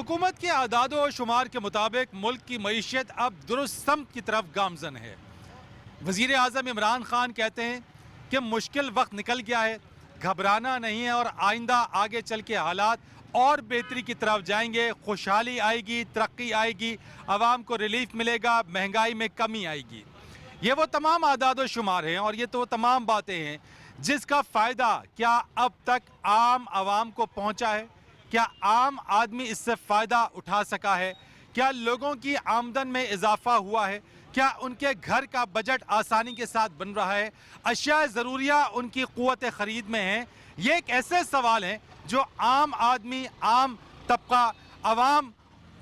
हुकूमत के आदाद व शुमार के मुताबिक मुल्क की मईशत अब दुरुस्त समत की तरफ गामजन है। वज़ीर आज़म इमरान खान कहते हैं कि मुश्किल वक्त निकल गया है, घबराना नहीं है और आइंदा आगे चल के हालात और बेहतरी की तरफ जाएंगे। खुशहाली आएगी, तरक्की आएगी, आवाम को रिलीफ मिलेगा, महंगाई में कमी आएगी। ये वो तमाम आदाद व शुमार हैं और ये तो वो तमाम बातें हैं जिसका फ़ायदा क्या अब तक आम आवाम को पहुँचा है? क्या आम आदमी इससे फ़ायदा उठा सका है? क्या लोगों की आमदन में इजाफा हुआ है? क्या उनके घर का बजट आसानी के साथ बन रहा है? अशिया ज़रूरिया उनकी क़ुव्वत ख़रीद में है? ये एक ऐसे सवाल हैं जो आम आदमी, आम तबका, आवाम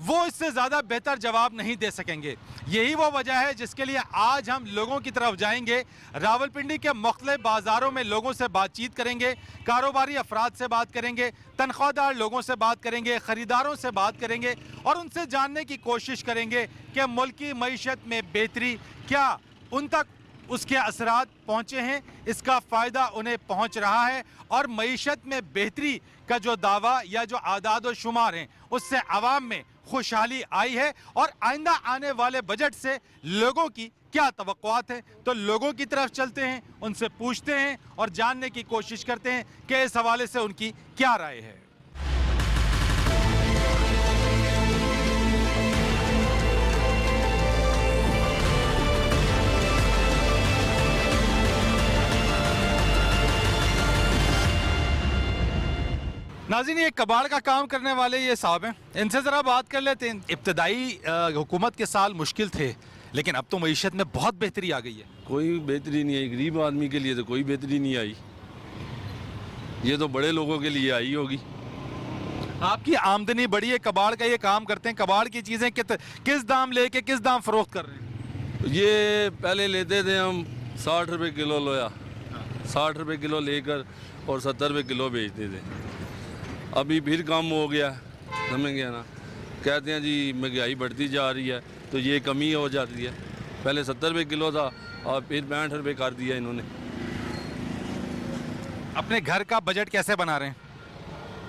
वो इससे ज़्यादा बेहतर जवाब नहीं दे सकेंगे। यही वो वजह है जिसके लिए आज हम लोगों की तरफ जाएंगे, रावलपिंडी के मुख्तलिफ बाज़ारों में लोगों से बातचीत करेंगे, कारोबारी अफराद से बात करेंगे, तनख्वाहदार लोगों से बात करेंगे, ख़रीदारों से बात करेंगे और उनसे जानने की कोशिश करेंगे कि मुल्क की मईशत में बेहतरी क्या उन तक उसके असरात पहुँचे हैं, इसका फ़ायदा उन्हें पहुँच रहा है और मईशत में बेहतरी का जो दावा या जो आदाद व शुमार हैं उससे आवाम में खुशहाली आई है और आइंदा आने वाले बजट से लोगों की क्या तवक्कुआत हैं। तो लोगों की तरफ चलते हैं, उनसे पूछते हैं और जानने की कोशिश करते हैं कि इस हवाले से उनकी क्या राय है। नाज़रीन, ये कबाड़ का काम करने वाले ये साहब हैं, इनसे ज़रा बात कर लेते हैं। इब्तदाई हुकूमत के साल मुश्किल थे लेकिन अब तो मईशत में बहुत बेहतरी आ गई है। कोई बेहतरी नहीं आई, गरीब आदमी के लिए तो कोई बेहतरी नहीं आई, ये तो बड़े लोगों के लिए आई होगी। आपकी आमदनी बढ़ी है, कबाड़ का ये काम करते हैं, कबाड़ की चीज़ें किस दाम लेके किस दाम फ़रोख्त कर रहे हैं? ये पहले लेते थे हम 60 रुपये किलो लोया, 60 रुपये किलो लेकर और 70 रुपये किलो बेचते थे। अभी फिर कम हो गया, समझ गया ना, कहते हैं जी महंगाई बढ़ती जा रही है तो ये कमी हो जाती है। पहले 70 रुपये किलो था और फिर 65 रुपये कर दिया इन्होंने। अपने घर का बजट कैसे बना रहे हैं?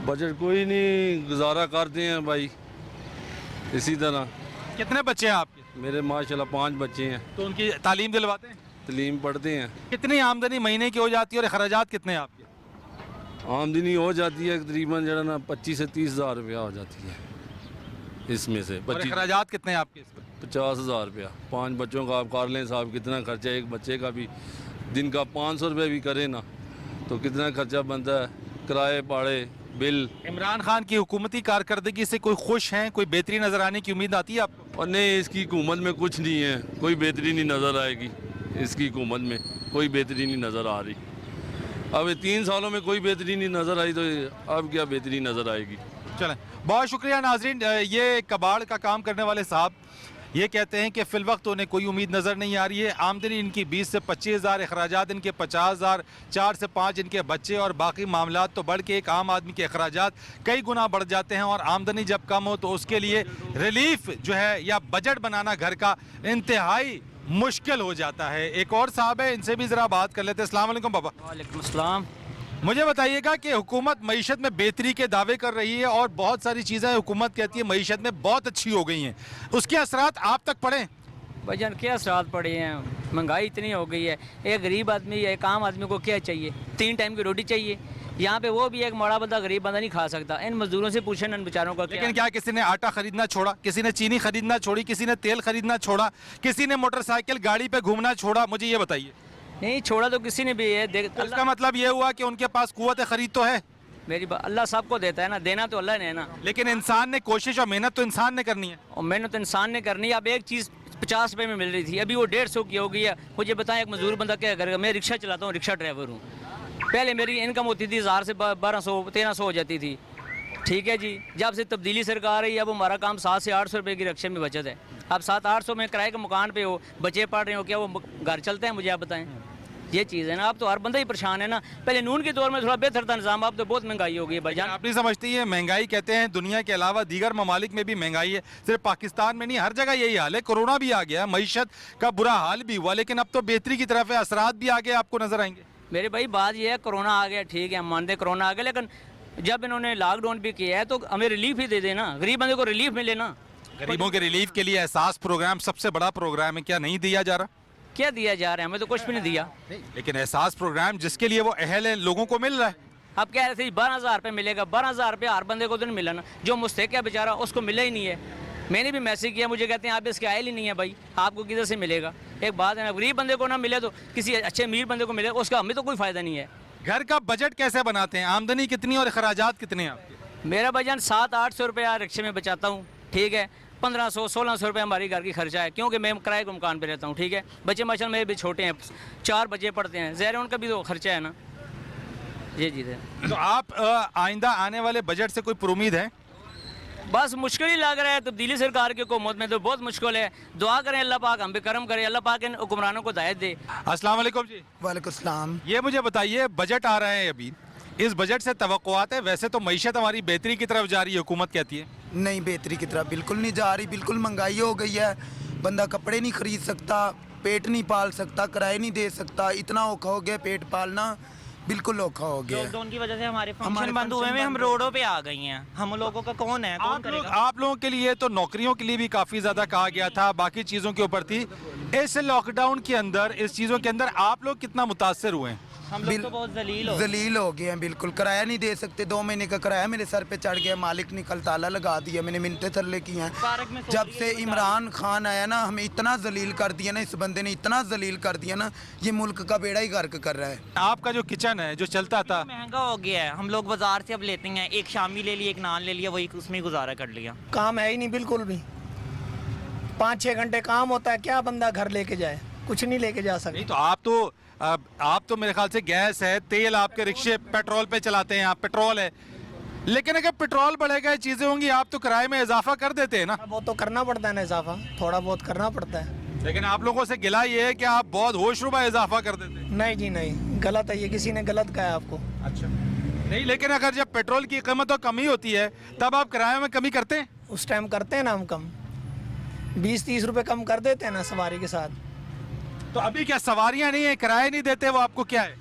बजट कोई नहीं, गुजारा करते हैं भाई इसी तरह। कितने बच्चे हैं आपके? मेरे माशाल्लाह 5 बच्चे हैं। तो उनकी तालीम दिलवाते हैं? तालीम पढ़ते हैं। कितनी आमदनी महीने की हो जाती है और अखराजात कितने हैं आपके? आमदनी हो जाती है तकरीबन जो है ना 25 से 30 हज़ार रुपया हो जाती है इसमें से। 25 अखराजात कितने हैं आपके? 50 हज़ार रुपया। 5 बच्चों का आप कर लें साहब, कितना खर्चा, एक बच्चे का भी दिन का 500 रुपये भी करे ना तो कितना खर्चा बनता है, किराए पाड़े बिल। इमरान खान की हुकूमती कारकर्दगी से कोई खुश हैं, कोई बेहतरी नज़र आने की उम्मीद आती है आपको? और नहीं, इसकी हुकूमत में कुछ नहीं है, कोई बेहतरी नहीं नज़र आएगी। इसकी हुकूमत में कोई बेहतरी नहीं नज़र आ रही। अब 3 सालों में कोई बेहतरी नहीं नज़र आई तो अब क्या बेहतरी नज़र आएगी। चलें, बहुत शुक्रिया नाजरीन। ये कबाड़ का काम करने वाले साहब ये कहते हैं कि फ़िल वक्त उन्हें कोई उम्मीद नज़र नहीं आ रही है। आमदनी इनकी 20 से 25 हज़ार, अखराजात इनके 50 हज़ार, 4 से 5 इनके बच्चे और बाकी मामलात तो बढ़ के एक आम आदमी के अखराजात कई गुना बढ़ जाते हैं और आमदनी जब कम हो तो उसके लिए रिलीफ जो है या बजट बनाना घर का इंतहाई मुश्किल हो जाता है। एक और साहब है, इनसे भी ज़रा बात कर लेते हैं। अस्सलाम वालेकुम बाबा। वालेकुम अस्सलाम। मुझे बताइएगा कि हुकूमत मईशत में बेहतरी के दावे कर रही है और बहुत सारी चीज़ें हुकूमत कहती है मईशत में बहुत अच्छी हो गई हैं, उसके असरात आप तक पड़े? भाईजान क्या असरात पड़े हैं, महंगाई इतनी हो गई है। एक गरीब आदमी, एक आम आदमी को क्या चाहिए? 3 टाइम की रोटी चाहिए। यहाँ पे वो भी एक माड़ा बंदा, गरीब बंदा नहीं खा सकता। इन मजदूरों से पूछें इन बेचारों का। लेकिन क्या किसी ने आटा खरीदना छोड़ा, किसी ने चीनी खरीदना छोड़ी, किसी ने तेल खरीदना छोड़ा, किसी ने मोटरसाइकिल गाड़ी पे घूमना छोड़ा? मुझे ये बताइए। नहीं छोड़ा तो किसी ने भी है। इसका मतलब ये हुआ कि उनके पास कुव्वत खरीद तो है। मेरी अल्लाह सबको देता है ना, देना तो अल्लाह ने है ना। लेकिन इंसान ने कोशिश और मेहनत तो इंसान ने करनी है। और मेहनत तो इंसान ने करनी है। अब एक चीज़ 50 रुपये में मिल रही थी, अभी वो 150 की हो गई है। मुझे बताएं, एक मजदूर बंदा क्या करेगा? मैं रिक्शा चलाता हूँ, रिक्शा ड्राइवर हूँ। पहले मेरी इनकम होती थी 1000 से 1200 1300 हो जाती थी, ठीक है जी। जब से तब्दीली सरकार आई, अब हमारा काम 700 से 800 रुपये की रिक्शे में बचत है। अब 700-800 में किराए के मकान पे हो, बच्चे पढ़ रहे हो, क्या वो घर चलते हैं? मुझे आप बताएं। ये चीज़ है ना, अब तो हर बंदा ही परेशान है ना। पहले नून के दौर में थोड़ा बेहतर था निज़ाम, अब तो बहुत महंगाई हो गई है भाईजान। आप नहीं समझती है महंगाई कहते हैं दुनिया के अलावा दीगर ममालिक में भी महंगाई है, सिर्फ पाकिस्तान में नहीं, हर जगह यही हाल है। कोरोना भी आ गया, मईशत का बुरा हाल भी हुआ, लेकिन अब तो बेहतरी की तरफ है, असरात भी आगे आपको नजर आएंगे। मेरे भाई बात ये है, कोरोना आ गया, ठीक है, हम मानते हैं कोरोना आ गया, लेकिन जब इन्होंने लॉकडाउन भी किया है तो हमें रिलीफ ही दे देना, गरीब बंदे को रिलीफ मिले ना। गरीबों के रिलीफ के लिए एहसास प्रोग्राम सबसे बड़ा प्रोग्राम है, क्या नहीं दिया जा रहा? क्या दिया जा रहा है? हमें तो कुछ भी नहीं दिया। लेकिन एहसास प्रोग्राम जिसके लिए वो अहल है, लोगों को मिल रहा है। अब कह रहे थे 12,000 रुपये मिलेगा, 12,000 रुपये हर बंदे को तो नहीं मिला ना। जो मुस्तहिक है बेचारा उसको मिला ही नहीं है। मैंने भी मैसेज किया, मुझे कहते हैं आप इसके आयल ही नहीं है भाई, आपको किधर से मिलेगा। एक बात है ना, गरीब बंदे को ना मिले तो किसी अच्छे अमीर बंदे को मिले, उसका हमें तो कोई फ़ायदा नहीं है। घर का बजट कैसे बनाते हैं? आमदनी कितनी और अखराजात कितने हैं आपके? मेरा बजट 700-800 रुपये रिक्शे में बचाता हूँ, ठीक है। 1500-1600 रुपये हमारी घर की खर्चा है, क्योंकि मैं किराए के मकान पे रहता हूँ, ठीक है। बच्चे माशा मेरे भी छोटे हैं, 4 बच्चे पढ़ते हैं, ज़ाहिर है उनका भी तो खर्चा है ना। जी जी। तो आप आइंदा आने वाले बजट से कोई उम्मीद है? बस मुश्किल ही लग रहा है, तब्दीली सरकार की हुकूमत में तो बहुत मुश्किल है। दुआ करें अल्लाह पाक हम पे करम करे, अल्लाह पाक इन हुक्मरानों को हिदायत दे। अस्सलाम वालेकुम जी। वालेकुम सलाम। ये मुझे बताइए, बजट आ रहे हैं अभी, इस बजट से तवक्कुआत है? वैसे तो मईशत हमारी बेहतरी की तरफ जा रही है, हुकूमत कहती है। नहीं, बेहतरी की तरफ बिल्कुल नहीं जा रही, बिल्कुल महंगाई हो गई है। बंदा कपड़े नहीं खरीद सकता, पेट नहीं पाल सकता, किराए नहीं दे सकता, इतना औखा हो गया पेट पालना, बिल्कुल औखा हो गया। लॉकडाउन की वजह से हमारे हमारे फंक्शन बंद हुए हैं, हम बंद रोडों पे आ गई हैं। हम लोगों का कौन है, कौन करेगा? आप लोगों के लिए तो नौकरियों के लिए भी काफ़ी ज़्यादा कहा गया था, बाकी चीज़ों के ऊपर थी। इस लॉकडाउन के अंदर, इस चीज़ों के अंदर आप लोग कितना मुतासर हुए हैं? हम लोग तो बहुत जलील हो गए हैं, बिल्कुल किराया नहीं दे सकते। 2 महीने का किराया मेरे सर पे चढ़ गया, मालिक ने कल ताला लगा दिया, मैंने मिन्नतें थल्ले की हैं। पार्क में जब से इमरान खान आया ना, हमें इतना जलील कर दिया ना, इस बंदे ने इतना जलील कर दिया ना, ये मुल्क का बेड़ा ही गर्क कर रहा है। आपका जो किचन है, जो चलता था, महंगा हो गया है। हम लोग बाजार से अब लेते हैं, एक शामी ले ली, एक नान ले लिया, वही उसमें गुजारा कर लिया। काम है ही नहीं बिल्कुल भी। 5-6 घंटे काम होता है, क्या बंदा घर लेके जाए? कुछ नहीं लेके जा सकते। नहीं तो आप तो मेरे ख्याल से गैस है, तेल, आपके रिक्शे पेट्रोल पे चलाते हैं, आप पेट्रोल है। लेकिन अगर पेट्रोल बढ़ेगा, चीज़ें होंगी, आप तो किराए में इजाफा कर देते हैं ना। वो तो करना पड़ता है ना इजाफा, थोड़ा बहुत करना पड़ता है। लेकिन आप लोगों से गिला ये है कि आप बहुत होशरुबा इजाफा कर देते हैं। नहीं जी नहीं, गलत है ये, किसी ने गलत कहा है आपको। अच्छा। नहीं, लेकिन अगर जब पेट्रोल की कीमत तो कमी होती है, तब आप किराए में कमी करते हैं? उस टाइम करते हैं ना हम कम, 20-30 रुपये कम कर देते हैं ना सवारी के साथ। तो अभी क्या सवारियां नहीं है, किराए नहीं देते, वो आपको क्या है?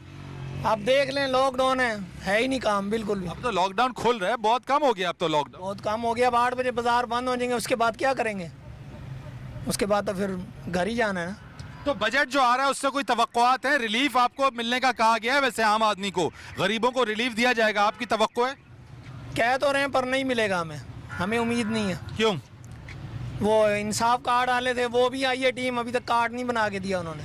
आप देख लें, लॉकडाउन है ही नहीं काम बिल्कुल भी। अब तो लॉकडाउन खुल रहा है, बहुत कम हो गया अब तो लॉकडाउन। बहुत काम हो गया। अब 8 बजे बाजार बंद हो जाएंगे, उसके बाद क्या करेंगे? उसके बाद तो फिर घर ही जाना है ना। तो बजट जो आ रहा है उससे कोई तवक्कुआत है? रिलीफ आपको मिलने का कहा गया है, वैसे आम आदमी को, गरीबों को रिलीफ दिया जाएगा, आपकी तवक्को है? कह तो रहे हैं पर नहीं मिलेगा हमें, हमें उम्मीद नहीं है। क्यों? वो इंसाफ कार्ड वाले थे, वो भी आई है टीम, अभी तक कार्ड नहीं बना के दिया उन्होंने।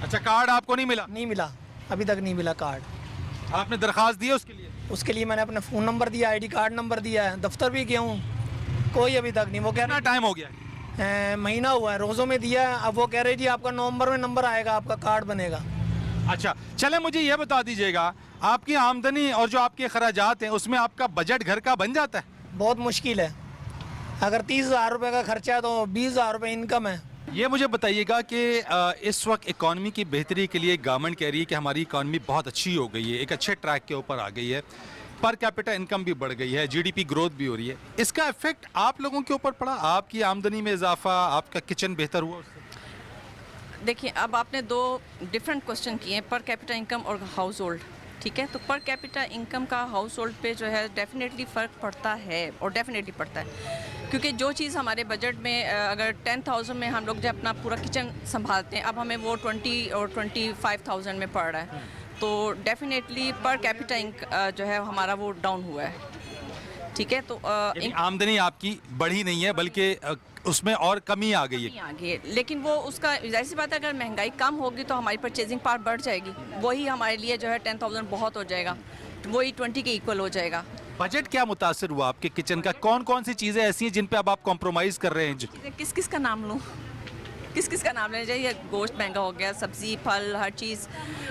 अच्छा, कार्ड आपको नहीं मिला? नहीं मिला, अभी तक नहीं मिला कार्ड। आपने दरखास्त दी है उसके लिए? उसके लिए मैंने अपना फ़ोन नंबर दिया, आईडी कार्ड नंबर दिया है, दफ्तर भी गया हूँ, कोई अभी तक नहीं। वो कह कितना टाइम हो गया? रहे महीना हुआ है, रोज़ों में दिया है। अब वो कह रहे जी आपका नवंबर में नंबर आएगा, आपका कार्ड बनेगा। अच्छा, चले मुझे ये बता दीजिएगा, आपकी आमदनी और जो आपके अखराजात हैं, उसमें आपका बजट घर का बन जाता है? बहुत मुश्किल है। अगर 30,000 रुपये का खर्चा है तो 20,000 रुपये इनकम है। ये मुझे बताइएगा कि इस वक्त इकॉनमी की बेहतरी के लिए गवर्नमेंट कह रही है कि हमारी इकॉनमी बहुत अच्छी हो गई है, एक अच्छे ट्रैक के ऊपर आ गई है, पर कैपिटा इनकम भी बढ़ गई है, जीडीपी ग्रोथ भी हो रही है। इसका इफेक्ट आप लोगों के ऊपर पड़ा? आपकी आमदनी में इजाफा, आपका किचन बेहतर हुआ उससे? देखिए, अब आपने 2 डिफरेंट क्वेश्चन किए हैं, पर कैपिटा इनकम और हाउस होल्ड, ठीक है। तो पर कैपिटा इनकम का हाउस होल्ड पे जो है डेफिनेटली फ़र्क पड़ता है, और डेफिनेटली पड़ता है, क्योंकि जो चीज़ हमारे बजट में अगर 10,000 में हम लोग जो अपना पूरा किचन संभालते हैं, अब हमें वो 20 और 25,000 में पड़ रहा है, तो डेफिनेटली पर कैपिटा जो है हमारा वो डाउन हुआ है, ठीक है। तो आमदनी आपकी बढ़ी नहीं है, बल्कि उसमें और कमी आ गई है। आगे, लेकिन वो उसका जाहिर सी बात है, अगर महंगाई कम होगी तो हमारी परचेजिंग पावर बढ़ जाएगी, वही हमारे लिए जो है 10,000 बहुत हो जाएगा, वही 20 के इक्वल हो जाएगा। बजट क्या मुतासर हुआ आपके किचन का? कौन कौन सी चीज़ें ऐसी हैं जिन पे अब आप कॉम्प्रोमाइज़ कर रहे हैं? किस किस का नाम लूँ, किस किस का नाम लेना चाहिए? गोश्त महंगा हो गया, सब्ज़ी, फल, हर चीज़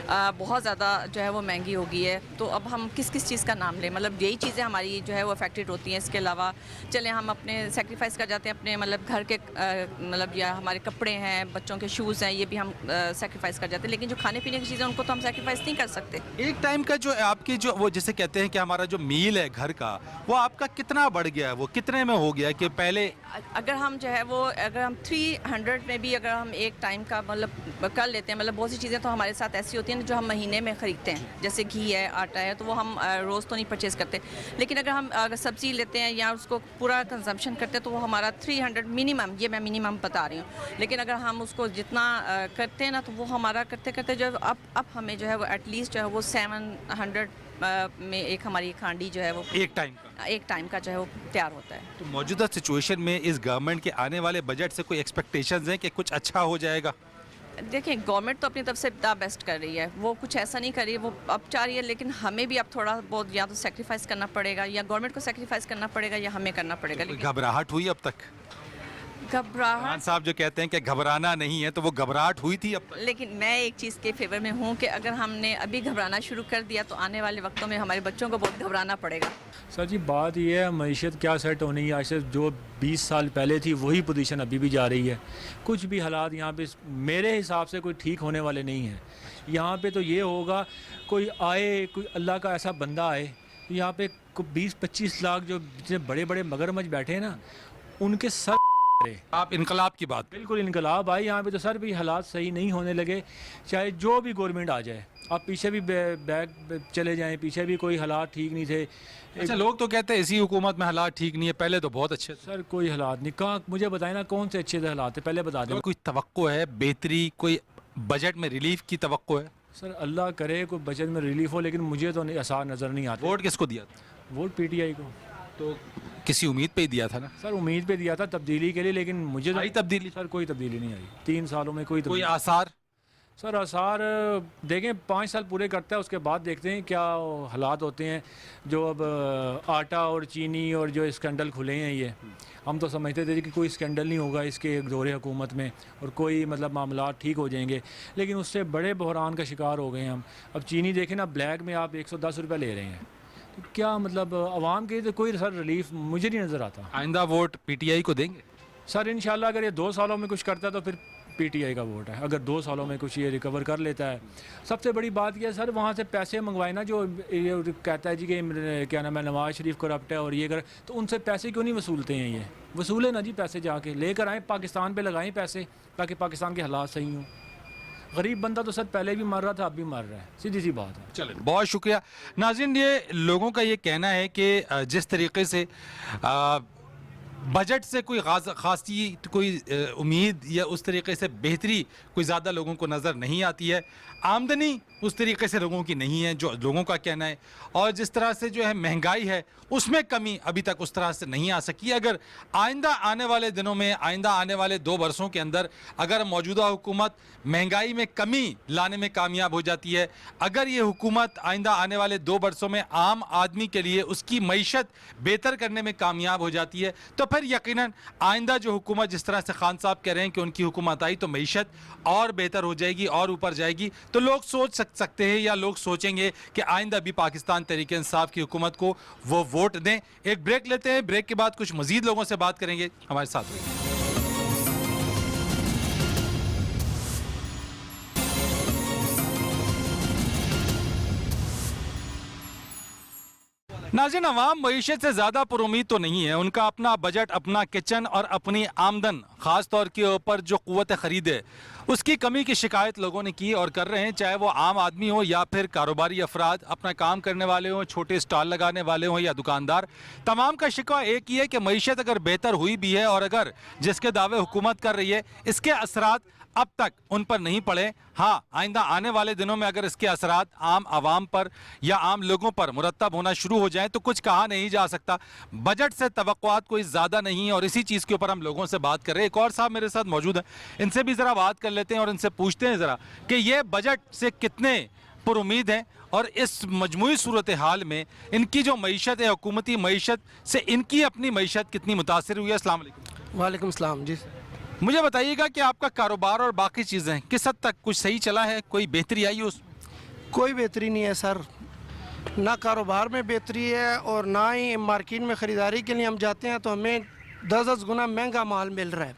बहुत ज़्यादा जो है वो महंगी हो गई है। तो अब हम किस किस चीज़ का नाम लें? मतलब यही चीज़ें हमारी जो है वो अफेक्टेड होती हैं। इसके अलावा चलें हम अपने सेक्रीफाइस कर जाते हैं अपने, मतलब घर के मतलब या हमारे कपड़े हैं, बच्चों के शूज़ हैं, ये भी हम सेक्रीफाइस कर जाते हैं, लेकिन जो खाने पीने की चीज़ें उनको तो हम सेक्रीफाइस नहीं कर सकते। एक टाइम का जो आपकी जो वो जैसे कहते हैं कि हमारा जो मील है घर का, वो आपका कितना बढ़ गया है? वो कितने में हो गया कि पहले अगर हम जो है वो अगर हम 300 में भी अगर हम एक टाइम का मतलब कर लेते हैं, मतलब बहुत सी चीज़ें तो हमारे साथ ऐसी होती हैं जो हम महीने में ख़रीदते हैं, जैसे घी है, आटा है, तो वो हम रोज़ तो नहीं परचेज़ करते। लेकिन अगर सब्ज़ी लेते हैं या उसको पूरा कंजम्पशन करते हैं तो वो हमारा 300 मिनिमम, ये मैं मिनिमम बता रही हूँ, लेकिन अगर हम उसको जितना करते हैं ना तो वो हमारा करते करते जो अब हमें जो है वो एटलीस्ट जो है वो 700 में एक हमारी हांडी जो है वो एक टाइम का जो है वो तैयार होता है। तो मौजूदा सिचुएशन में इस गवर्नमेंट के आने वाले बजट से कोई एक्सपेक्टेशंस हैं कि कुछ अच्छा हो जाएगा? देखिए, गवर्नमेंट तो अपनी तरफ से द बेस्ट कर रही है, वो कुछ ऐसा नहीं कर रही है, वो अब चाह रही है, लेकिन हमें भी अब थोड़ा बहुत या तो सेक्रीफाइस करना पड़ेगा, या गवर्नमेंट को सेक्रीफाइस करना पड़ेगा, या हमें करना पड़ेगा। कोई लेकिन घबराहट हुई अब तक? घबराहट, खान साहब जो कहते हैं कि घबराना नहीं है, तो वो घबराहट हुई थी अब तक? लेकिन मैं एक चीज़ के फेवर में हूँ कि अगर हमने अभी घबराना शुरू कर दिया तो आने वाले वक्तों में हमारे बच्चों को बहुत घबराना पड़ेगा। सर जी, बात ये है मईशत क्या सेट होनी है, आज से जो 20 साल पहले थी वही पोजीशन अभी भी जा रही है। कुछ भी हालात यहाँ पे मेरे हिसाब से कोई ठीक होने वाले नहीं हैं। यहाँ पे तो ये होगा कोई आए, कोई अल्लाह का ऐसा बंदा आए, यहाँ पे 20-25 लाख जो जितने बड़े बड़े मगरमच्छ बैठे हैं ना, उनके सर आप इनकलाब की बात? बिल्कुल इनकलाब आई यहाँ पे तो सर भी हालात सही नहीं होने लगे, चाहे जो भी गवर्नमेंट आ जाए। आप पीछे भी बैक चले जाएं, पीछे भी कोई हालात ठीक नहीं थे। अच्छा, लोग तो कहते हैं इसी हुकूमत में हालात ठीक नहीं है, पहले तो बहुत अच्छे थे। सर कोई हालात नहीं, कहाँ मुझे बताएं ना कौन से अच्छे हालात थे, पहले बता दें। कोई तवक्को है बेहतरी, कोई बजट में रिलीफ की तवक्को है? सर अल्लाह करे कोई बजट में रिलीफ हो, लेकिन मुझे तो आसार नज़र नहीं आता। वोट किसको दिया था? वोट PTI को। तो किसी उम्मीद पे ही दिया था ना? सर उम्मीद पे दिया था तब्दीली के लिए, लेकिन मुझे तो आई तब्दीली? सर कोई तब्दीली नहीं आई 3 सालों में, कोई कोई तब्दीली। आसार? सर आसार देखें 5 साल पूरे करता है, उसके बाद देखते हैं क्या हालात होते हैं। जो अब आटा और चीनी और जो स्कैंडल खुले हैं, ये हम तो समझते थे कि कोई स्कैंडल नहीं होगा इसके दौरे हुकूमत में और कोई मतलब मामला ठीक हो जाएंगे, लेकिन उससे बड़े बहरान का शिकार हो गए हैं हम। अब चीनी देखें ना, ब्लैक में आप 110 रुपये ले रहे हैं, तो क्या मतलब आवाम के तो कोई सर रिलीफ मुझे नहीं नज़र आता। आइंदा वोट PTI को देंगे? सर इंशाल्लाह अगर ये 2 सालों में कुछ करता है तो फिर PTI का वोट है, अगर 2 सालों में कुछ ये रिकवर कर लेता है। सबसे बड़ी बात यह है सर, वहाँ से पैसे मंगवाए ना, जो ये कहता है जी कि क्या नाम है नवाज शरीफ करप्ट है और ये कर, तो उनसे पैसे क्यों नहीं वसूलते हैं? ये वसूले ना जी पैसे, जाके लेकर आएँ पाकिस्तान पे लगाएं पैसे, ताकि पाकिस्तान के हालात सही हों। गरीब बंदा तो सर पहले भी मर रहा था, अब भी मर रहा है, सीधी सी बात है। चले, बहुत शुक्रिया नाज़रीन। ये लोगों का ये कहना है कि जिस तरीके से बजट से कोई खासी कोई उम्मीद या उस तरीके से बेहतरी कोई ज़्यादा लोगों को नज़र नहीं आती है, आमदनी उस तरीके से लोगों की नहीं है जो लोगों का कहना है, और जिस तरह से जो है महंगाई है उसमें कमी अभी तक उस तरह से नहीं आ सकी। अगर आइंदा आने वाले दिनों में, आइंदा आने वाले 2 वर्षों के अंदर अगर मौजूदा हुकूमत महंगाई में कमी लाने में कामयाब हो जाती है, अगर ये हुकूमत आइंदा आने वाले 2 वर्षों में आम आदमी के लिए उसकी मईशत बेहतर करने में कामयाब हो जाती है, तो फिर यकीनन आइंदा जो हुकूमत, जिस तरह से खान साहब कह रहे हैं कि उनकी हुकूमत आई तो मईशत और बेहतर हो जाएगी और ऊपर जाएगी, तो लोग सोच सकते हैं या लोग सोचेंगे कि आइंदा भी पाकिस्तान तहरीक इंसाफ की हुकूमत को वो वोट दें। एक ब्रेक लेते हैं, ब्रेक के बाद कुछ मजीद लोगों से बात करेंगे, हमारे साथ रहिए। नाज़रीन, अवाम मईशत से ज़्यादा पुरुमीद तो नहीं है, उनका अपना बजट, अपना किचन और अपनी आमदन ख़ास तौर के ऊपर जो क़ुव्वत ख़रीद है उसकी कमी की शिकायत लोगों ने की और कर रहे हैं, चाहे वो आम आदमी हो या फिर कारोबारी अफराद, अपना काम करने वाले हों, छोटे स्टॉल लगाने वाले हों या दुकानदार। तमाम का शिकवा एक ही है कि मईशत अगर बेहतर हुई भी है और अगर जिसके दावे हुकूमत कर रही है इसके असरात अब तक उन पर नहीं पड़े। हाँ, आइंदा आने वाले दिनों में अगर इसके असरात आम आवाम पर या आम लोगों पर मुरतब होना शुरू हो जाएं तो कुछ कहा नहीं जा सकता। बजट से तवक्कुआत कोई ज़्यादा नहीं है और इसी चीज़ के ऊपर हम लोगों से बात कर रहे हैं। एक और साहब मेरे साथ मौजूद हैं, इनसे भी ज़रा बात कर लेते हैं और इनसे पूछते हैं ज़रा कि ये बजट से कितने पुरुमीद हैं और इस मजमूई सूरत हाल में इनकी जो मईशत है, हुकूमती मईशत से इनकी अपनी मईशत कितनी मुतासिर हुई है। अस्सलाम वालेकुम। वालेकुम सलाम जी। मुझे बताइएगा कि आपका कारोबार और बाकी चीज़ें किस हद तक कुछ सही चला है, कोई बेहतरी आई है उसमें? कोई बेहतरी नहीं है सर, ना कारोबार में बेहतरी है और ना ही मार्केट में ख़रीदारी के लिए हम जाते हैं तो हमें 10-10 गुना महंगा माल मिल रहा है।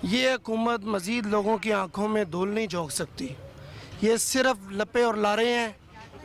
ये हुकूमत मज़ीद लोगों की आंखों में धूल नहीं झोंक सकती। ये सिर्फ लपे और लारे हैं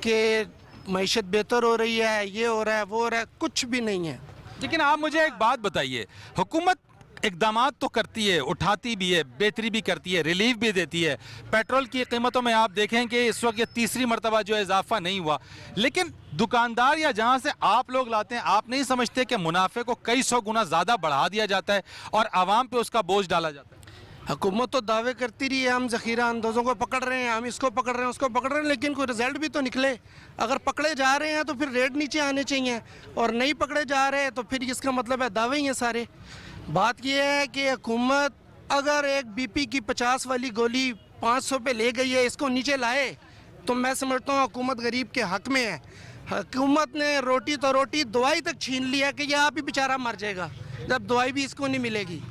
कि मईशत बेहतर हो रही है, ये हो रहा है, वो हो रहा है, कुछ भी नहीं है। लेकिन आप मुझे एक बात बताइए, हुकूमत इकदामात तो करती है, उठाती भी है, बेहतरी भी करती है, रिलीफ भी देती है। पेट्रोल की कीमतों में आप देखें कि इस वक्त ये तीसरी मरतबा जो है इजाफा नहीं हुआ, लेकिन दुकानदार या जहाँ से आप लोग लाते हैं, आप नहीं समझते कि मुनाफे को कई सौ गुना ज़्यादा बढ़ा दिया जाता है और आवाम पे उसका बोझ डाला जाता है? हुकूमत तो दावे करती रही है, हम ज़ख़ीरा अंदाज़ों को पकड़ रहे हैं, हम इसको पकड़ रहे हैं, उसको पकड़ रहे हैं, लेकिन कोई रिजल्ट भी तो निकले। अगर पकड़े जा रहे हैं तो फिर रेट नीचे आने चाहिए, और नहीं पकड़े जा रहे हैं तो फिर इसका मतलब है दावे ही हैं सारे। बात यह है कि हुकूमत अगर एक BP की 50 वाली गोली 500 पे ले गई है, इसको नीचे लाए, तो मैं समझता हूँ हुकूमत गरीब के हक़ में है। हुकूमत ने रोटी तो रोटी, दवाई तक छीन लिया कि यह आप ही बेचारा मर जाएगा, जब दवाई भी इसको नहीं मिलेगी।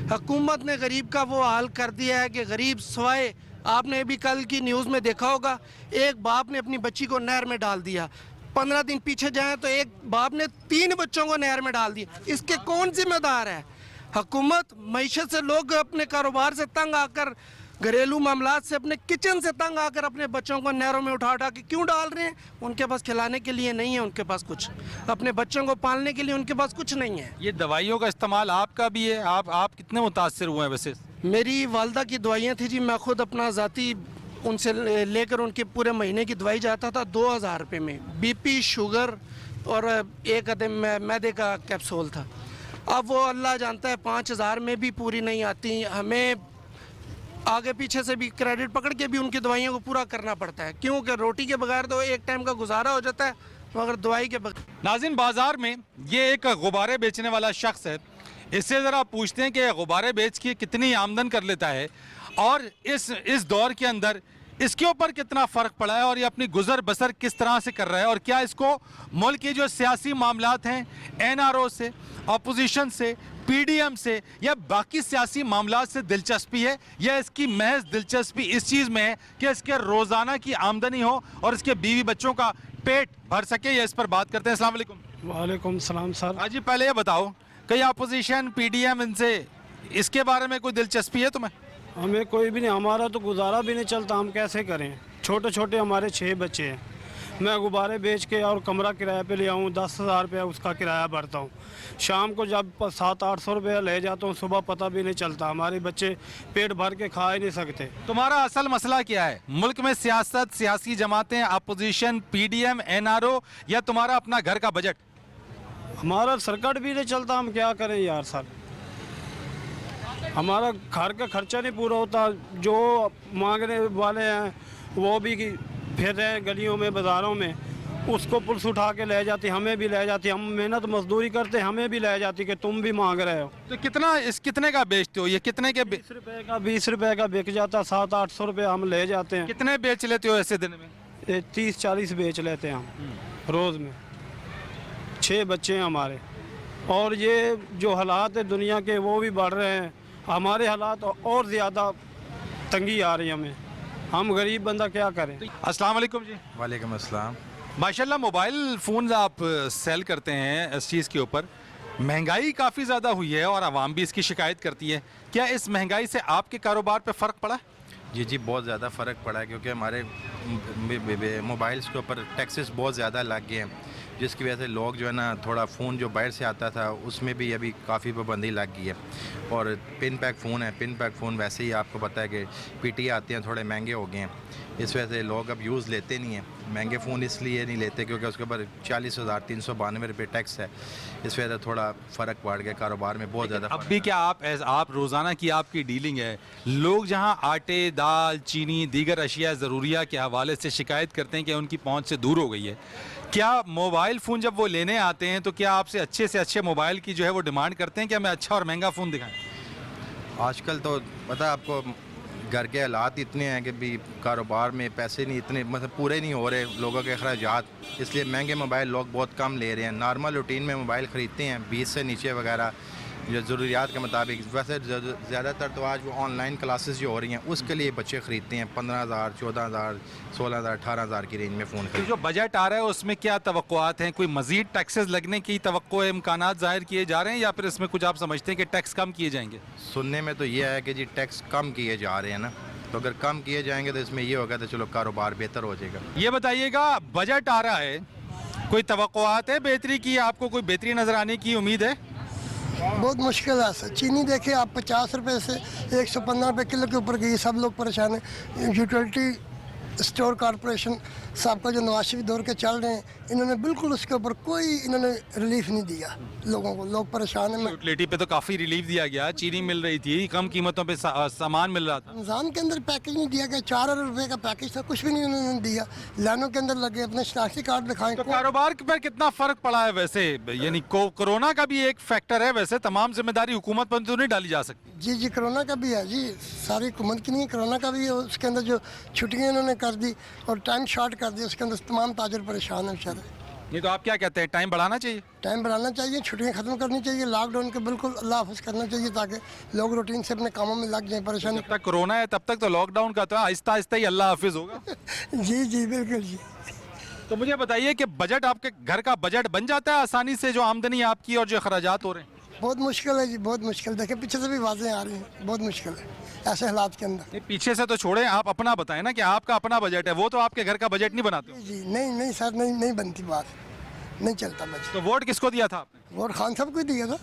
हुकूमत ने गरीब का वो हाल कर दिया है कि गरीब सवाए, आपने भी कल की न्यूज़ में देखा होगा, एक बाप ने अपनी बच्ची को नहर में डाल दिया। 15 दिन पीछे जाएं तो एक बाप ने 3 बच्चों को नहर में डाल दिया। इसके कौन जिम्मेदार है? हुकूमत। मईशत से लोग अपने कारोबार से तंग आकर, घरेलू मामलात से, अपने किचन से तंग आकर अपने बच्चों को नहरों में उठा उठा के क्यों डाल रहे हैं? उनके पास खिलाने के लिए नहीं है, उनके पास कुछ, अपने बच्चों को पालने के लिए उनके पास कुछ नहीं है। ये दवाइयों का इस्तेमाल आपका भी है, आप कितने मुतासर हुए हैं वैसे? मेरी वालदा की दवाइयाँ थी जी, मैं खुद अपना ज़ाती उनसे लेकर उनके पूरे महीने की दवाई जाता था 2000 रुपये में। BP, शुगर और एक अदम मैदे का कैप्सूल था। अब वो अल्लाह जानता है 5000 में भी पूरी नहीं आती, हमें आगे पीछे से भी क्रेडिट पकड़ के भी उनकी दवाइयों को पूरा करना पड़ता है, क्योंकि रोटी के बगैर तो एक टाइम का गुजारा हो जाता है, मगर दवाई के बगैर। नाज़रीन, बाज़ार में ये एक गुब्बारे बेचने वाला शख्स है, इससे ज़रा पूछते हैं कि गुब्बारे बेच के कितनी आमदन कर लेता है और इस दौर के अंदर इसके ऊपर कितना फ़र्क पड़ा है और ये अपनी गुजर बसर किस तरह से कर रहा है, और क्या इसको मुल्क के जो सियासी मामलात हैं, NRO से, अपोजिशन से, PDM से या बाकी सियासी मामलात से दिलचस्पी है, या इसकी महज दिलचस्पी इस चीज़ में है कि इसके रोज़ाना की आमदनी हो और इसके बीवी बच्चों का पेट भर सके? या इस पर बात करते हैं। अस्सलाम वालेकुम। वालेकुम सलाम सर। हाँ जी, पहले ये बताओ, कई अपोजिशन, PDM, इनसे इसके बारे में कोई दिलचस्पी है तुम्हें? हमें कोई भी नहीं, हमारा तो गुजारा भी नहीं चलता, हम कैसे करें? छोटे छोटे हमारे 6 बच्चे हैं, मैं गुब्बारे बेच के और कमरा किराए पे ले आऊँ, 10,000 रुपया उसका किराया भरता हूँ। शाम को जब 700-800 रुपया ले जाता हूँ, सुबह पता भी नहीं चलता, हमारे बच्चे पेट भर के खा ही नहीं सकते। तुम्हारा असल मसला क्या है? मुल्क में सियासत, सियासी जमातें, अपोजिशन, PDM, NRO, या तुम्हारा अपना घर का बजट? हमारा सर्कट भी नहीं चलता, हम क्या करें यार सर? हमारा घर का खर्चा नहीं पूरा होता, जो मांगने वाले हैं वो भी फिर रहे हैं गलियों में, बाज़ारों में, उसको पुलिस उठा के ले जाती, हमें भी ले जाती, हम मेहनत मजदूरी करते, हमें भी ले जाती कि तुम भी मांग रहे हो। तो कितने का बेचते हो? ये कितने के 20 रुपए का बिक जाता, 700-800 रुपये हम ले जाते हैं। कितने बेच लेते हो ऐसे दिन में? 30-40 बेच लेते हैं हम रोज़ में। 6 बच्चे हैं हमारे, और ये जो हालात है दुनिया के वो भी बढ़ रहे हैं, हमारे हालात और ज़्यादा तंगी आ रही है हमें, हम गरीब बंदा क्या करें? अस्सलाम वालेकुम जी। वालेकुम अस्सलाम। माशाल्लाह, मोबाइल फ़ोन आप सेल करते हैं, इस चीज़ के ऊपर महंगाई काफ़ी ज़्यादा हुई है और आवाम भी इसकी शिकायत करती है। क्या इस महंगाई से आपके कारोबार पे फ़र्क पड़ा? जी बहुत ज़्यादा फ़र्क पड़ा है, क्योंकि हमारे मोबाइल्स के ऊपर टैक्सेस बहुत ज़्यादा लग गए हैं, जिसकी वजह से लोग जो है ना, थोड़ा फ़ोन जो बाहर से आता था उसमें भी अभी काफ़ी पाबंदी लग गई है। और पिन पैक फ़ोन है, पिन पैक फ़ोन वैसे ही आपको पता है कि PT आते हैं, थोड़े महंगे हो गए हैं, इस वजह से लोग अब यूज़ लेते नहीं हैं। महंगे फ़ोन इसलिए नहीं लेते क्योंकि उसके ऊपर 40,392 रुपये टैक्स है, इस वजह से थोड़ा फ़र्क पड़ गया कारोबार में, बहुत ज़्यादा। अब भी क्या आप रोज़ाना की आपकी डीलिंग है, लोग जहां आटे, दाल, चीनी, दीगर अशिया ज़रूरिया के हवाले से शिकायत करते हैं कि उनकी पहुंच से दूर हो गई है, क्या मोबाइल फ़ोन जब वो लेने आते हैं तो क्या आपसे अच्छे से अच्छे मोबाइल की जो है वो डिमांड करते हैं कि हमें अच्छा और महंगा फ़ोन दिखाएं? आजकल तो पता है आपको, घर के हालात इतने हैं कि भी कारोबार में पैसे नहीं, इतने मतलब पूरे नहीं हो रहे लोगों के अखराजात, इसलिए महंगे मोबाइल लोग बहुत कम ले रहे हैं। नॉर्मल रूटीन में मोबाइल ख़रीदते हैं 20 से नीचे वगैरह, जो ज़रूरियात के मुताबिक। वैसे ज़्यादातर तो आज वो ऑनलाइन क्लासेस जो हो रही हैं उसके लिए बच्चे ख़रीदते हैं 15,000, 14,000, 16,000, 18,000 की रेंज में फ़ोन तो जो बजट आ रहा है उसमें क्या तवक्कुआत हैं? कोई मज़ीद टैक्सेस लगने की तवक्को, इम्कानात ज़ाहिर किए जा रहे हैं, या फिर इसमें कुछ आप समझते हैं कि टैक्स कम किए जाएंगे? सुनने में तो ये है कि जी टैक्स कम किए जा रहे हैं ना, तो अगर कम किए जाएंगे तो इसमें ये होगा तो चलो कारोबार बेहतर हो जाएगा। ये बताइएगा, बजट आ रहा है, कोई तवक्कुआत है बेहतरी की? आपको कोई बेहतरी नज़र आने की उम्मीद है? बहुत मुश्किल है सर। चीनी देखिए आप 50 रुपए से 115 रुपए किलो के ऊपर गई, सब लोग परेशान हैं। यूटिलिटी स्टोर कॉरपोरेशन साहब का जो नवाज शरीफ दौर के चल रहे हैं, इन्होंने बिल्कुल उसके ऊपर कोई इन्होंने रिलीफ नहीं दिया लोगों को। लोग परेशान हैं। यूटिलिटी पे तो काफ़ी रिलीफ दिया गया, चीनी मिल रही थी, कम कीमतों पे सामान मिल रहा था। रमज़ान के अंदर पैकेज नहीं दिया गया, 4 रुपए का पैकेज था, कुछ भी नहीं उन्होंने दिया। लाइनों के अंदर लगे, अपने शनाख्ती कार्ड दिखाएं। तो कारोबार पर कितना फर्क पड़ा है वैसे? यानी कोरोना का भी एक फैक्टर है, वैसे तमाम जिम्मेदारी हुकूमत पर तो नहीं डाली जा सकती। जी जी, कोरोना का भी है जी, सारी हुकूमत की नहीं है, कोरोना का भी है। उसके अंदर जो छुट्टियाँ इन्होंने कर दी और टाइम शॉर्ट कर दिया, उसके अंदर तमाम ताजर परेशान हैं बेचारे। ये तो आप क्या कहते हैं, टाइम बढ़ाना चाहिए? टाइम बढ़ाना चाहिए, छुट्टियाँ ख़त्म करनी चाहिए, लॉकडाउन के बिल्कुल अल्लाह हाफ़िज़ करना चाहिए, ताकि लोग रूटीन से अपने कामों में लग जाएं। परेशानी जब तक कोरोना है तब तक तो लॉकडाउन का तो आहिस्ता आहिस्ता ही अल्लाह हाफिज़ होगा। जी जी बिल्कुल जी। तो मुझे बताइए कि बजट, आपके घर का बजट बन जाता है आसानी से, जो आमदनी आपकी और जो अखराजात हो रहे हैं? बहुत मुश्किल है जी, बहुत मुश्किल। देखिए पीछे से भी आवाज़ें आ रही हैं, बहुत मुश्किल है ऐसे हालात के अंदर। ये पीछे से तो छोड़ें, आप अपना बताएं ना कि आपका अपना बजट है, वो तो आपके घर का बजट नहीं बनाते। जी नहीं नहीं सर, नहीं बनती बात, नहीं चलता बजट। तो वोट किसको दिया था आपने? वोट खान साहब को ही दिया था।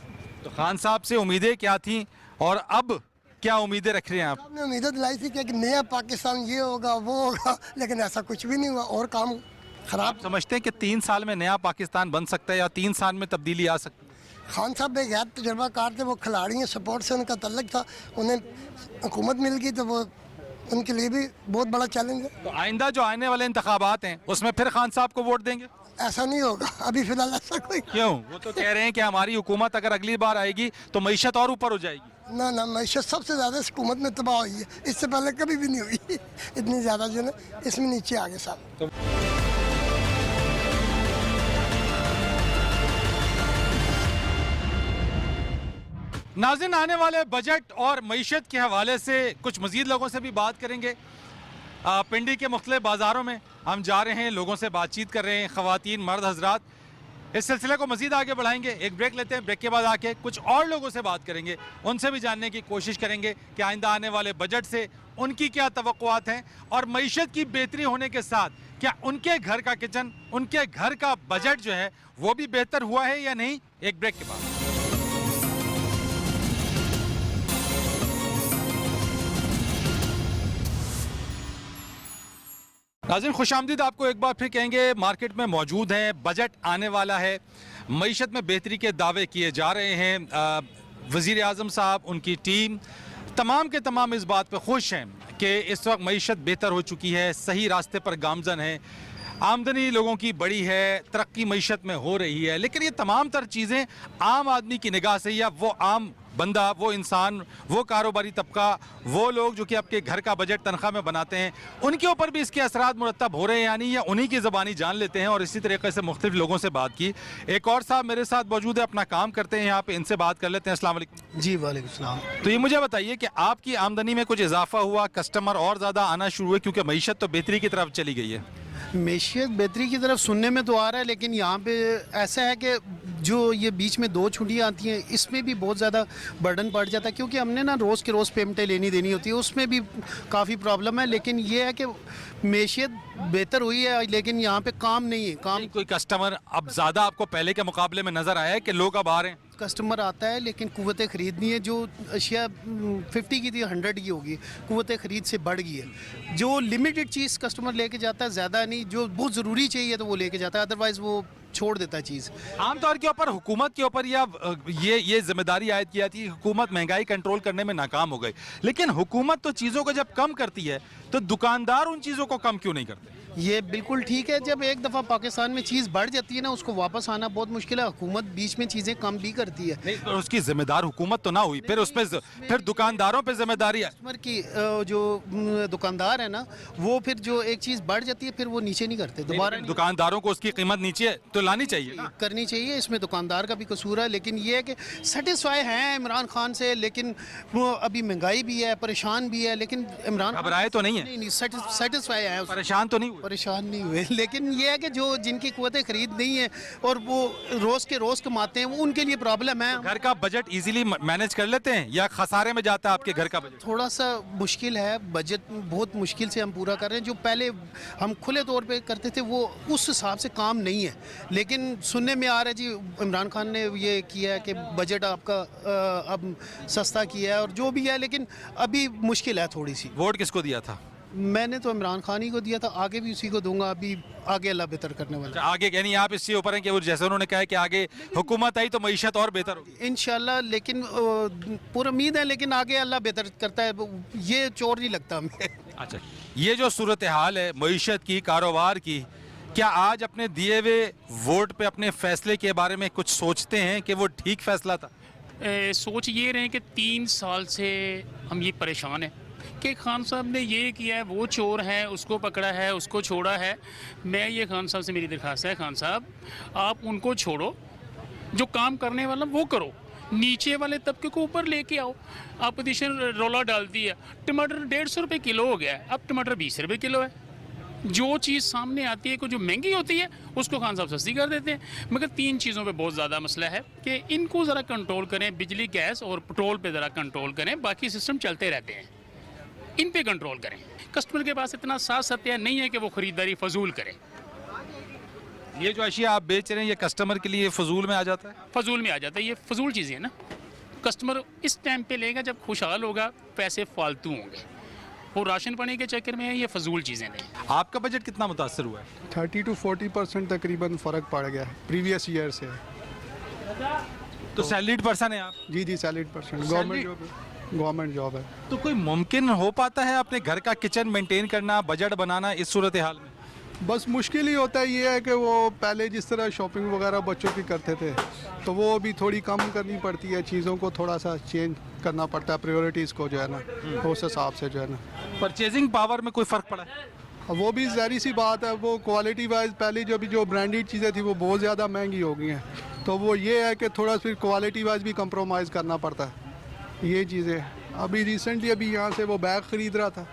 तो खान साहब से उम्मीदें क्या थी और अब क्या उम्मीदें रख रहे हैं आप? आपने उम्मीदें दिलाई थी कि नया पाकिस्तान ये होगा वो होगा, लेकिन ऐसा कुछ भी नहीं हुआ और काम खराब। आप समझते हैं कि 3 साल में नया पाकिस्तान बन सकता है या 3 साल में तब्दीली आ सकती है? खान साहब एक गैर तजर्बाकार थे, वो खिलाड़ी हैं, सपोर्ट से उनका तल्लक था, उन्हें हुकूमत मिल गई तो वो उनके लिए भी बहुत बड़ा चैलेंज है। तो आइंदा जो आने वाले इंतखाबात हैं उसमें फिर खान साहब को वोट देंगे? ऐसा नहीं होगा अभी फिलहाल, ऐसा कोई। क्यों? वो तो कह रहे हैं कि हमारी हुकूमत अगर अगली बार आएगी तो मईशत और ऊपर हो जाएगी। ना ना, मैशत सबसे ज़्यादा इस हुकूमत में तबाह हुई है, इससे पहले कभी भी नहीं हुई इतनी ज़्यादा, जो है इसमें नीचे आ गए साहब। नाज़रीन, आने वाले बजट और मईशत के हवाले से कुछ मज़ीद लोगों से भी बात करेंगे। पिंडी के मुख्तलिफ बाज़ारों में हम जा रहे हैं, लोगों से बातचीत कर रहे हैं, ख़वातीन मर्द हजरात। इस सिलसिले को मज़ीद आगे बढ़ाएंगे। एक ब्रेक लेते हैं, ब्रेक के बाद आके कुछ और लोगों से बात करेंगे, उनसे भी जानने की कोशिश करेंगे कि आइंदा आने वाले बजट से उनकी क्या तवक्कुआत हैं और मईशत की बेहतरी होने के साथ क्या उनके घर का किचन, उनके घर का बजट जो है वो भी बेहतर हुआ है या नहीं। एक ब्रेक के बाद। नाज़रीन, खुशामदीद आपको एक बार फिर कहेंगे। मार्केट में मौजूद हैं, बजट आने वाला है, मईशत में बेहतरी के दावे किए जा रहे हैं। वज़ीर आज़म साहब, उनकी टीम तमाम के तमाम इस बात पर खुश हैं कि इस वक्त मईशत बेहतर हो चुकी है, सही रास्ते पर गामजन है, आमदनी लोगों की बड़ी है, तरक्की मईशत में हो रही है। लेकिन ये तमाम तर चीज़ें आम आदमी की निगाह से, या वो आम बंदा, वो इंसान, वो कारोबारी तबका, वो लोग जो कि आपके घर का बजट तनख्वाह में बनाते हैं, उनके ऊपर भी इसके असरात मुरतब हो रहे हैं यानी, या उन्हीं की ज़बानी जान लेते हैं। और इसी तरीके से मुख्तलिफ लोगों से बात की। एक और साहब मेरे साथ मौजूद है, अपना काम करते हैं यहाँ पे, इनसे बात कर लेते हैं। अस्सलाम वालेकुम। जी वालेकुम सलाम। तो ये मुझे बताइए कि आपकी आमदनी में कुछ इजाफा हुआ, कस्टमर और ज़्यादा आना शुरू हुए, क्योंकि मईशत तो बेहतरी की तरफ चली गई है? मैशियत बेहतरी की तरफ सुनने में तो आ रहा है, लेकिन यहाँ पे ऐसा है कि जो ये बीच में 2 छुट्टियाँ आती हैं, इसमें भी बहुत ज़्यादा बर्डन पड़ जाता है, क्योंकि हमने ना रोज़ के रोज़ पेमेंटें लेनी देनी होती है, उसमें भी काफ़ी प्रॉब्लम है। लेकिन ये है कि मैशियत बेहतर हुई है, लेकिन यहाँ पे काम नहीं है। काम कोई कस्टमर अब ज़्यादा आपको पहले के मुकाबले में नज़र आया है कि लोग अब आ रहे हैं? कस्टमर आता है, लेकिन कुव्वत ख़रीद नहीं है। जो अशिया 50 की थी 100 की होगी, कुव्वत ख़रीद से बढ़ गई है। जो लिमिटेड चीज़ कस्टमर लेके जाता है, ज़्यादा नहीं, जो बहुत ज़रूरी चाहिए तो वो लेके जाता है, अदरवाइज़ वो छोड़ देता है चीज़। आमतौर के ऊपर हुकूमत के ऊपर या ये जिम्मेदारी आयद की जाती है, हुकूमत महंगाई कंट्रोल करने में नाकाम हो गई, लेकिन हुकूमत तो चीज़ों को जब कम करती है तो दुकानदार उन चीज़ों को कम क्यों नहीं करते? ये बिल्कुल ठीक है, जब एक दफ़ा पाकिस्तान में चीज़ बढ़ जाती है ना, उसको वापस आना बहुत मुश्किल है। हुकूमत बीच में चीज़ें कम भी करती है। नहीं, तो उसकी जिम्मेदार हुकूमत तो ना हुई, फिर उसमें फिर दुकानदारों पे जिम्मेदारी है। कस्टमर की जो दुकानदार है ना, वो फिर जो एक चीज़ बढ़ जाती है फिर वो नीचे नहीं करते दोबारा। दुकानदारों को उसकी कीमत नीचे तो लानी चाहिए ना? करनी चाहिए, इसमें दुकानदार का भी कसूर है। लेकिन ये है कि सेटिस्फाई हैं इमरान खान से, लेकिन वो अभी महंगाई भी है, परेशान भी है, लेकिन इमरान घबराए तो नहीं है? नहीं, सेटिस्फाई है, परेशान तो नहीं हुए? परेशान नहीं हुए लेकिन ये है कि जो जिनकी क़ुव्वत ख़रीद नहीं है और वो रोज़ के रोज़ कमाते हैं, वो उनके लिए प्रॉब्लम है। घर का बजट इजीली मैनेज कर लेते हैं या खसारे में जाता है आपके घर का बजट? थोड़ा सा मुश्किल है, बजट बहुत मुश्किल से हम पूरा कर रहे हैं। जो पहले हम खुले तौर पे करते थे वो उस हिसाब से काम नहीं है, लेकिन सुनने में आ रहा है जी इमरान खान ने ये किया है कि बजट आपका अब सस्ता किया है और जो भी है, लेकिन अभी मुश्किल है थोड़ी सी। वोट किसको दिया था? मैंने तो इमरान खान ही को दिया था, आगे भी उसी को दूंगा। अभी आगे अल्लाह बेहतर करने वाला है। आगे यानी आप इससे ऊपर हैं कि वो जैसे उन्होंने कहा है कि आगे हुकूमत आई तो मईशत और बेहतर होगी इंशाल्लाह, लेकिन पूरी उम्मीद है, लेकिन आगे अल्लाह बेहतर करता है, ये चोर नहीं लगता हमें। अच्छा, ये जो सूरत हाल है मईशत की, कारोबार की, क्या आज अपने दिए हुए वोट पे अपने फैसले के बारे में कुछ सोचते हैं कि वो ठीक फैसला था? सोच ये रहे कि 3 साल से हम ये परेशान हैं कि खान साहब ने ये किया है, वो चोर है, उसको पकड़ा है, उसको छोड़ा है। मैं ये खान साहब से मेरी दरख्वास्त है, खान साहब आप उनको छोड़ो, जो काम करने वाला वो करो, नीचे वाले तबके को ऊपर लेके आओ। अपोजिशन रोला डाल दिया, टमाटर 150 रुपये किलो हो गया है, अब टमाटर 20 रुपये किलो है। जो चीज़ सामने आती है, को जो महंगी होती है उसको खान साहब सस्ती कर देते हैं। मगर 3 चीज़ों पे बहुत ज़्यादा मसला है कि इनको ज़रा कंट्रोल करें, बिजली, गैस और पेट्रोल पे ज़रा कंट्रोल करें, बाकी सिस्टम चलते रहते हैं, इन पे कंट्रोल करें। कस्टमर के पास इतना साथ सत्या नहीं है कि वो ख़रीदारी फजूल करे। ये जो अशिया आप बेच रहे हैं ये कस्टमर के लिए फजूल में आ जाता है? फजूल में आ जाता है, ये फजूल चीज़ें हैं ना। कस्टमर इस टाइम पे लेगा जब खुशहाल होगा, पैसे फालतू होंगे, वो राशन पानी के चक्कर में है, ये फजूल चीज़ें नहीं। आपका बजट कितना मुतासर हुआ है? 30 to 40% तकरीबन फ़र्क पड़ गया प्रीवियस ईयर से। तो सैलरीड पर्सन है आप? जी जी, सैलरीड पर्सन, गवर्नमेंट जॉब है। तो कोई मुमकिन हो पाता है अपने घर का किचन मेंटेन करना, बजट बनाना इस सूरत हाल में? बस मुश्किल ही होता है, ये है कि वो पहले जिस तरह शॉपिंग वगैरह बच्चों की करते थे तो वो अभी थोड़ी कम करनी पड़ती है, चीज़ों को थोड़ा सा चेंज करना पड़ता है, प्रायोरिटीज़ को जो है ना उस हिसाब से जो है ना। परचेजिंग पावर में कोई फ़र्क पड़ा है? वो भी ज़ाहिर सी बात है, वो क्वालिटी वाइज पहले जो ब्रांडेड चीज़ें थी वो बहुत ज़्यादा महंगी हो गई हैं, तो वो ये है कि थोड़ा फिर क्वालिटी वाइज भी कंप्रोमाइज़ करना पड़ता है, ये चीज़ें। अभी रिसेंटली अभी यहाँ से वो बैग ख़रीद रहा था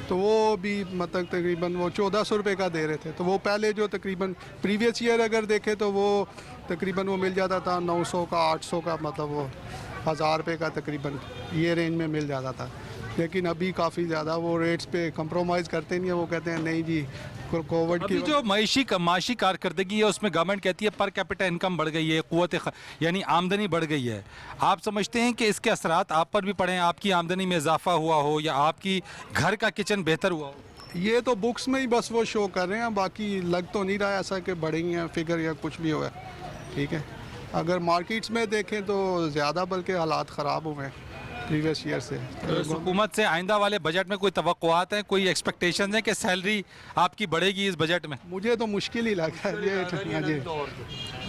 तो वो भी मतलब तकरीबन वो 1400 रुपये का दे रहे थे, तो वो पहले जो तकरीबन प्रीवियस ईयर अगर देखें तो वो तकरीबन वो मिल जाता था 900 का, 800 का, मतलब वो 1000 रुपये का तकरीबन ये रेंज में मिल जाता था। लेकिन अभी काफ़ी ज़्यादा वो रेट्स पे कंप्रोमाइज़ करते नहीं है, वो कहते हैं नहीं जी कोविड की जो माशी कारकर्दगी है उसमें गवर्नमेंट कहती है पर कैपिटा इनकम बढ़ गई है, क़ुव्वत यानी आमदनी बढ़ गई है। आप समझते हैं कि इसके असरात आप पर भी पड़े हैं, आपकी आमदनी में इजाफा हुआ हो या आपकी घर का किचन बेहतर हुआ हो? ये तो बुक्स में ही बस वो शो कर रहे हैं, बाकी लग तो नहीं रहा ऐसा कि बढ़ेंगी हैं फिगर या कुछ भी हुआ है। ठीक है, अगर मार्केट्स में देखें तो ज़्यादा बल्कि हालात ख़राब हुए हैं प्रीवियस ईयर से। हुकूमत से आइंदा वाले बजट में कोई तवक्कुआत हैं, कोई एक्सपेक्टेशन है कि सैलरी आपकी बढ़ेगी इस बजट में? मुझे तो मुश्किल ही लग रहा है ये,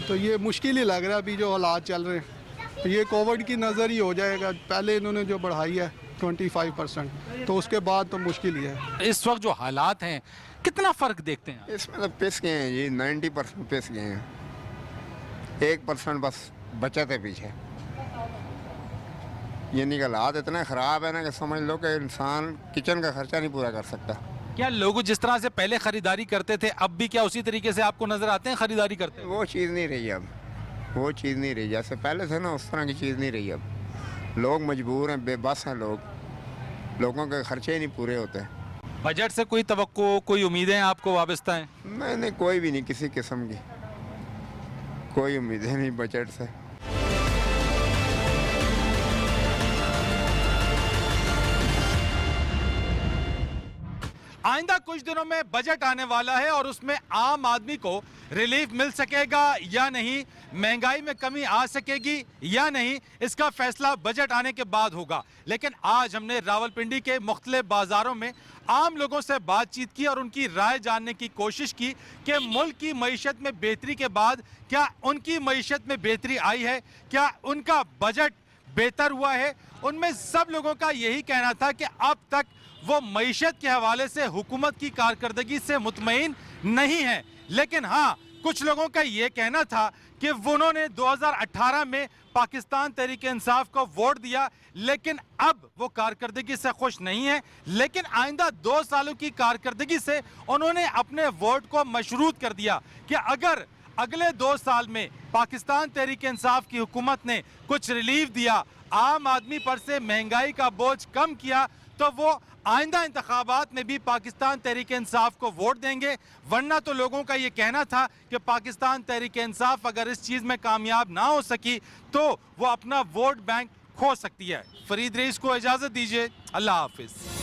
तो ये मुश्किल ही लग रहा है अभी जो हालात चल रहे हैं। ये कोविड की नज़र ही हो जाएगा, पहले इन्होंने जो बढ़ाई है 25%, तो उसके बाद तो मुश्किल ही है। इस वक्त जो हालात हैं कितना फ़र्क देखते हैं? इसमें तो पिस गए हैं जी, 90% पिस गए हैं, 1% बस बचत है पीछे। यानी कि हालात इतना ख़राब है ना कि समझ लो कि इंसान किचन का खर्चा नहीं पूरा कर सकता। क्या लोग जिस तरह से पहले ख़रीदारी करते थे अब भी क्या उसी तरीके से आपको नज़र आते हैं ख़रीदारी करते हैं? वो चीज़ नहीं रही अब, वो चीज़ नहीं रही जैसे पहले थे ना, उस तरह की चीज़ नहीं रही अब। लोग मजबूर हैं, बेबस हैं लोगों के खर्चे ही नहीं पूरे होते। बजट से कोई तवक्को, कोई उम्मीदें आपको वाबस्ता हैं? नहीं, कोई भी नहीं, किसी किस्म की कोई उम्मीदें नहीं बजट से। आइंदा कुछ दिनों में बजट आने वाला है और उसमें आम आदमी को रिलीफ मिल सकेगा या नहीं, महंगाई में कमी आ सकेगी या नहीं, इसका फैसला बजट आने के बाद होगा। लेकिन आज हमने रावलपिंडी के मुख्तलिफ बाज़ारों में आम लोगों से बातचीत की और उनकी राय जानने की कोशिश की कि मुल्क की मईशत में बेहतरी के बाद क्या उनकी मईशत में बेहतरी आई है, क्या उनका बजट बेहतर हुआ है। उनमें सब लोगों का यही कहना था कि अब तक वो मईशत के हवाले से हुकूमत की कारकर्दगी से मुतमईन नहीं है। लेकिन हाँ, कुछ लोगों का ये कहना था कि उन्होंने 2018 में पाकिस्तान तहरीक इंसाफ को वोट दिया, लेकिन अब वो कारकर्दगी से खुश नहीं है। लेकिन आइंदा 2 सालों की कारकर्दगी से उन्होंने अपने वोट को मशरूत कर दिया कि अगर अगले 2 साल में पाकिस्तान तहरीक इंसाफ की हुकूमत ने कुछ रिलीफ दिया, आम आदमी पर से महंगाई का बोझ कम किया, तो वो आइंदा इंतखाबात में भी पाकिस्तान तहरीक इंसाफ को वोट देंगे। वरना तो लोगों का ये कहना था कि पाकिस्तान तहरीक इंसाफ अगर इस चीज़ में कामयाब ना हो सकी तो वो अपना वोट बैंक खो सकती है। फरीद रईस को इजाज़त दीजिए, अल्लाह हाफिज़।